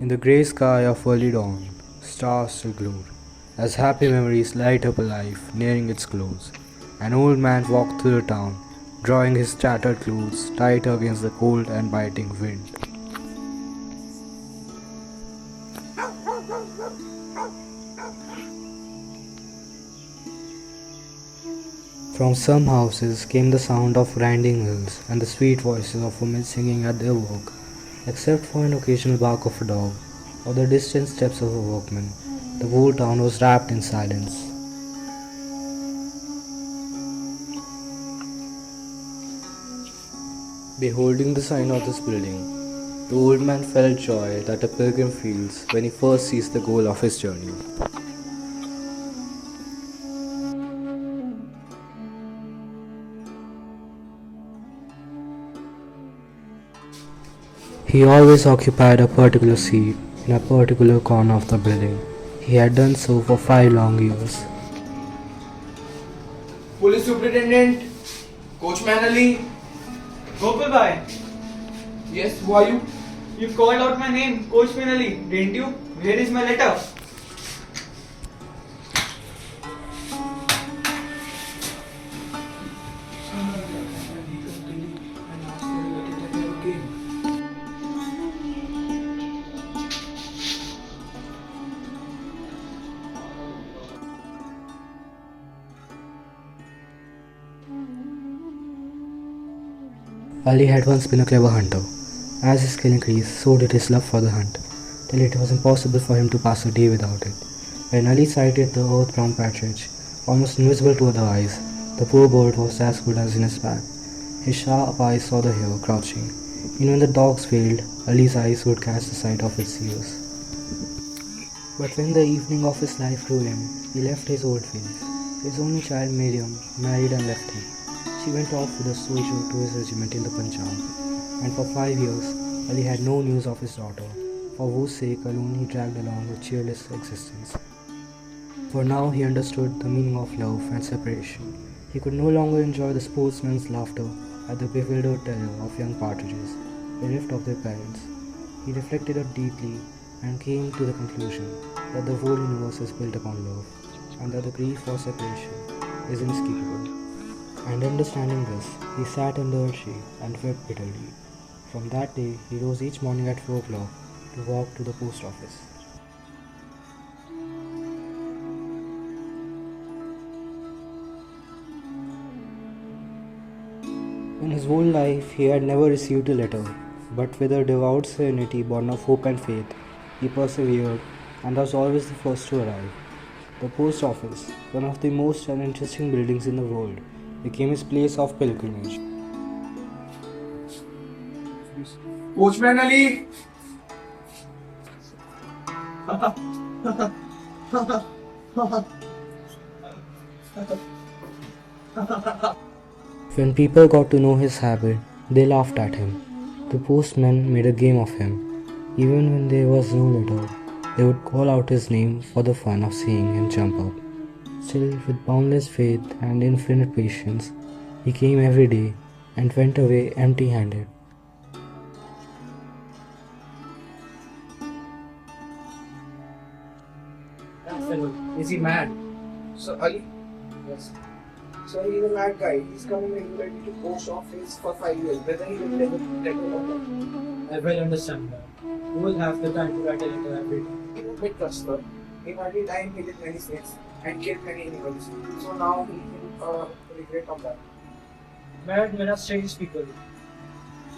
In the grey sky of early dawn, stars still glowed, as happy memories light up a life nearing its close. An old man walked through the town, drawing his tattered clothes tight against the cold and biting wind. From some houses came the sound of grinding mills and the sweet voices of women singing at their work, except for an occasional bark of a dog or the distant steps of a workman. The whole town was wrapped in silence. Beholding the sign of this building, the old man felt joy that a pilgrim feels when he first sees the goal of his journey. He always occupied a particular seat in a particular corner of the building. He had done so for 5 long years. Police Superintendent, Coachman Ali. Gopal bhai, Yes, who are you? you called out my name, Coach Minali, didn't you? Where is my letter? Ali had once been a clever hunter. As his skill increased, so did his love for the hunt, till it was impossible for him to pass a day without it. When Ali sighted the earth-brown partridge, almost invisible to other eyes, the poor bird was as good as in his bag. His sharp eyes saw the hare crouching. Even when the dogs failed, Ali's eyes would catch the sight of its ears. But when the evening of his life drew in, he left his old fields. His only child, Miriam, married and left him. She went off with a soldier to his regiment in the Punjab, and for 5 years Ali had no news of his daughter, for whose sake alone he dragged along a cheerless existence. For now he understood the meaning of love and separation. He could no longer enjoy the sportsman's laughter at the bewildered terror of young partridges, bereft of their parents. He reflected it deeply and came to the conclusion that the whole universe is built upon love, and that the grief for separation is inescapable. And understanding this, he sat under a tree and wept bitterly. From that day, he rose each morning at 4 o'clock to walk to the post office. In his whole life, he had never received a letter, but with a devout serenity born of hope and faith, he persevered and was always the first to arrive. The post office, one of the most uninteresting buildings in the world, became his place of pilgrimage. Coachman Ali. When people got to know his habit, they laughed at him. The postmen made a game of him. Even when there was no letter, they would call out his name for the fun of seeing him jump up. Still, with boundless faith and infinite patience, he came every day and went away empty handed. That fellow, is he mad? So Ali. Yes. So he's a mad guy. He's coming regularly to post office for 5 years. Whether he will take or not. I will understand that. You will have the time to write a letter every day. He was a bit trustful. In early time, he did many snakes and killed many animals. So now he will regret of that. Mad men are strange people.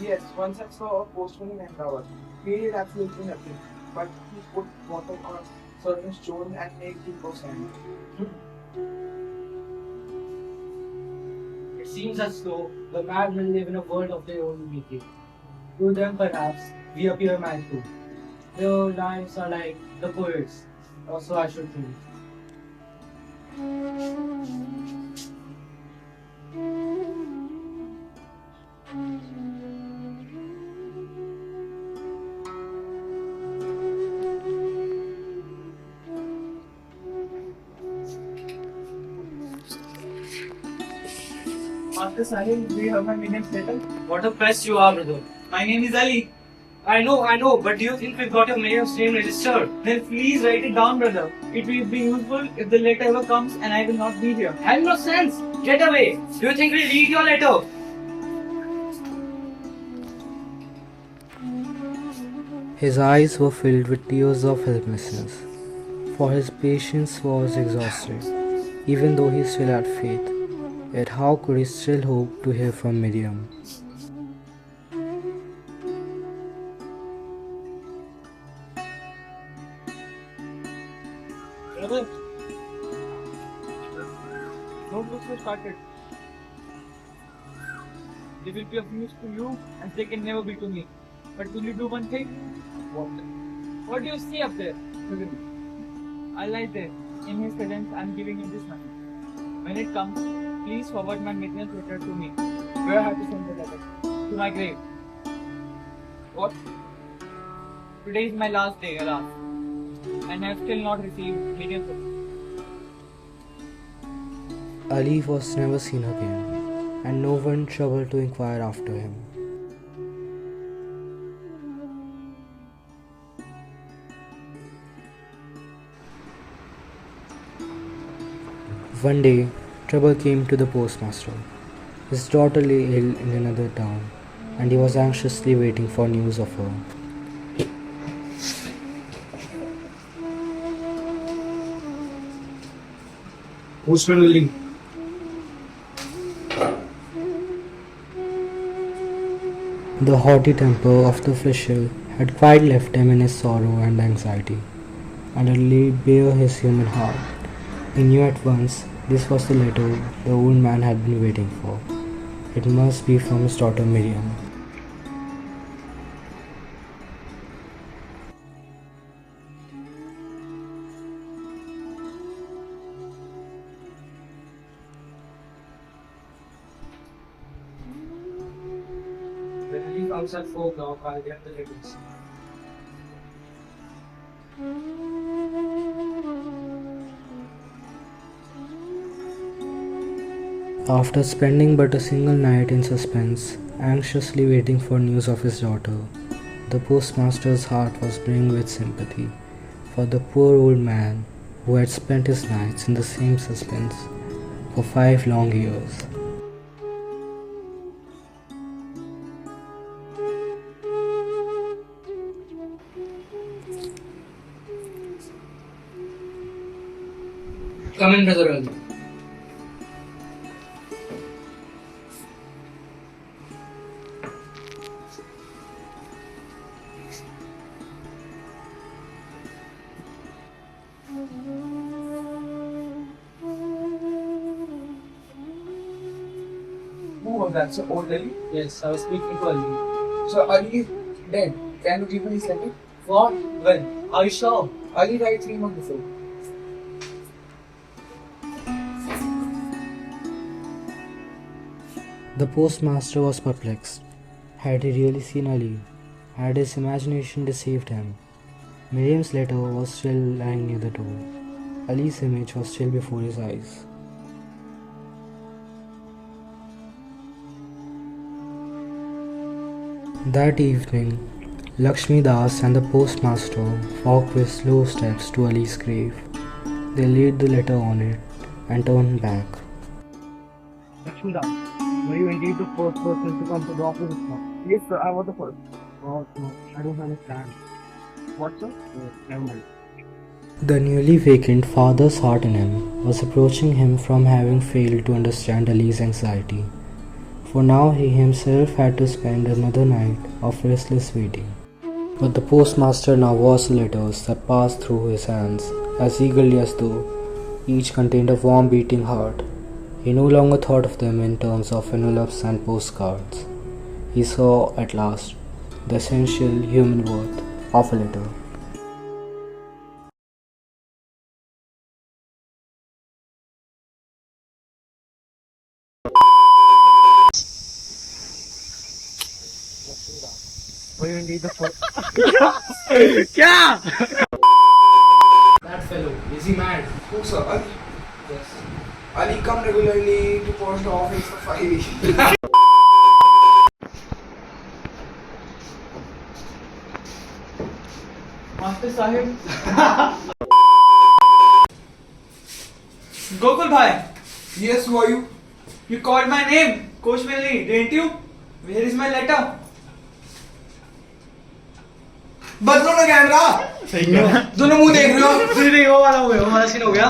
Yes, once I saw a postman in Ahmedabad. He did absolutely nothing, but he put water on a certain stone and made it go sand. It seems as though the madmen live in a world of their own making. To them, perhaps, we appear mad too. Their lives are like the poets, or so I should think. Master Sahib, do you have my name letter? What a press you are, brother. My name is Ali. I know, but do you think we've got your mayor's name registered? Then please write it down, brother. It will be useful if the letter ever comes and I will not be here. Have no sense! Get away! Do you think we'll read your letter? His eyes were filled with tears of helplessness, for his patience was exhausted, even though he still had faith. Yet how could he still hope to hear from Miriam? Brother, don't look so started. They will be of use to you and they can never be to me. But will you do one thing? What? What do you see up there? I lie there. In his presence, I am giving him this money. When it comes, please forward my maintenance letter to me. Where I have to send the letter? To my grave. What? Today is my last day, alas. And I have still not received maintenance letter. Ali was never seen again, and no one troubled to inquire after him. One day, trouble came to the postmaster. His daughter lay ill in another town, and he was anxiously waiting for news of her. Postman willing. The haughty temper of the official had quite left him in his sorrow and anxiety, and it laid bare his human heart. He knew at once this was the letter the old man had been waiting for. It must be from his daughter Miriam. When he comes at 4 o'clock, I'll get the letters. After spending but a single night in suspense, anxiously waiting for news of his daughter, the postmaster's heart was brimming with sympathy for the poor old man who had spent his nights in the same suspense for 5 long years. Come in, Brother Ali. Who was that? So old Ali? Yes, I was speaking to Ali. So Ali is dead. Can you give me his letter? What? When? Are you sure? Ali died 3 months before. The postmaster was perplexed. Had he really seen Ali? Had his imagination deceived him? Miriam's letter was still lying near the door. Ali's image was still before his eyes. That evening, Lakshmi Das and the postmaster walked with slow steps to Ali's grave. They laid the letter on it and turned back. Lakshmida, were you indeed the first person to come to the office this morning? Yes, sir. I was the first. Oh, no, I don't understand. What, sir? Never mind. The newly vacant father's heart in him was approaching him from having failed to understand Ali's anxiety. For now he himself had to spend another night of restless waiting. But the postmaster now watched the letters that passed through his hands as eagerly as though each contained a warm beating heart. He no longer thought of them in terms of envelopes and postcards. He saw at last the essential human worth of a letter. Were you indeed the first? Yeah! That fellow, is he mad? Who, sir? Ali? Yes. Ali come regularly to post office for 5 weeks. Master Sahib. Gokul bhai, Yes, who are you? you called my name, Coach Millie, didn't you? Where is my letter? बदलो ना camera दोनों मुंह देख रहे हो नहीं वो वाला हो गया, वो वाला सीन हो गया.